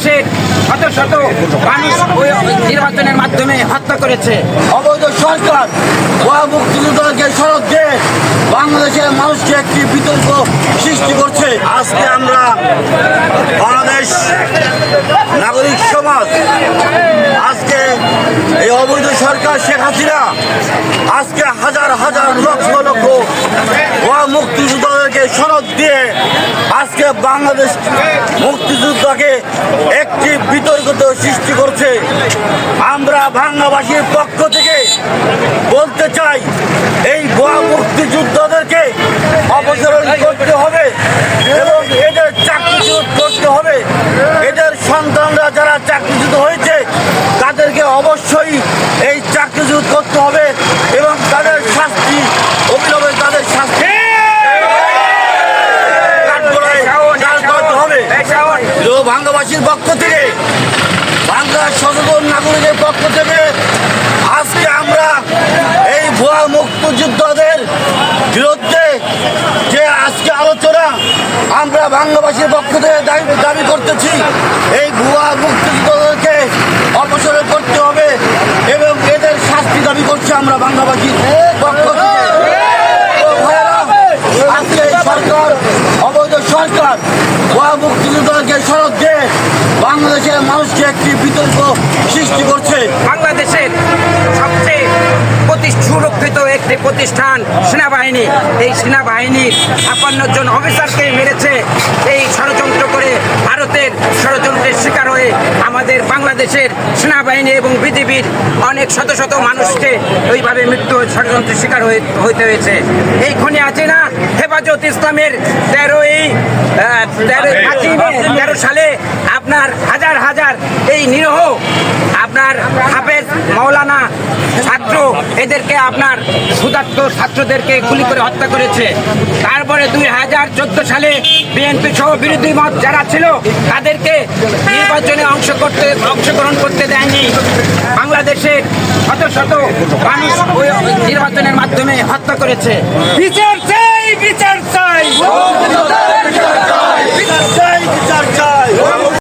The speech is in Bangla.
বাংলাদেশের শত শত মানুষ নির্বাচনের মাধ্যমে হত্যা করেছে। অবৈধ সরকার মুক্তিযোদ্ধাকে সড়ক দিয়ে বাংলাদেশের মানুষকে একটি বিতর্ক সৃষ্টি করছে। আজকে আমরা বাংলাদেশ নাগরিক সমাজ আজকে এই অবৈধ সরকার শেখ হাসিনা আজকে হাজার হাজার লক্ষ লক্ষ মুক্তিযোদ্ধাদেরকে সড়ক দিয়ে আজকে বাংলাদেশ মুক্তিযোদ্ধাকে একটি বিতর্কিত সৃষ্টি করছে। আমরা ভাঙ্গাবাসীর পক্ষ থেকে বলতে চাই, এই ভুয়া মুক্তিযোদ্ধাদেরকে অপসারণ করতে হবে এবং এদের চাকরিচ্যুত করতে হবে। এদের সন্তানরা যারা চাকরিচ্যুত হয়েছে তাদেরকে অবশ্যই এই চাকরিচ্যুত করতে হবে এবং তাদের শাস্তি অবিলম্বে তাদের শাস্তি হবে। ভাঙ্গাবাসীর পক্ষ থেকে, বাংলার সচেতন নাগরিকের পক্ষ থেকে আজকে আমরা এই ভুয়া মুক্তিযোদ্ধাদের বিরুদ্ধে যে আজকে আলোচনা আমরা বাংলাবাসীর পক্ষ থেকে দাবি করতেছি, এই ভুয়া মুক্তিযোদ্ধাদেরকে অপসারণ করতে হবে এবং এদের শাস্তি দাবি করছি আমরা বাংলাবাসীর পক্ষ থেকে। আজকে এই সরকার, অবৈধ সরকার ভুয়া মুক্তিযোদ্ধাকে সড়ক দিয়ে বাংলাদেশের মানুষকে একটি বিতর্ক সৃষ্টি করছে। বাংলাদেশের সবচেয়ে সুরক্ষিত একটি প্রতিষ্ঠান সেনাবাহিনী, এই সেনাবাহিনীর ৫৬ জন অফিসারকে মেরেছে। এই ষড়যন্ত্র করে ভারতের ষড়যন্ত্রের শিকার হয়ে আমাদের বাংলাদেশের সেনাবাহিনী এবং বিজিবির অনেক শত শত মানুষকে ওইভাবে মৃত্যু ষড়যন্ত্রের শিকার হইতে হয়েছে। এই খনি আছে না, হেফাজত ইসলামের 13 সালে আপনার হাজার হাজার এই নিরীহ আপনার হাফেজ মাওলানা ছাত্র এদেরকে আপনার ক্ষুধার্ত ছাত্রদেরকে গুলি করে হত্যা করেছে। তারপরে 2014 সালে বিএনপি সহ বিরোধী মত যারা ছিল তাদেরকে নির্বাচনে অংশগ্রহণ করতে দেয়নি। বাংলাদেশের শত শত মানুষ নির্বাচনের মাধ্যমে হত্যা করেছে। বিচার চাই, বিচার চাই।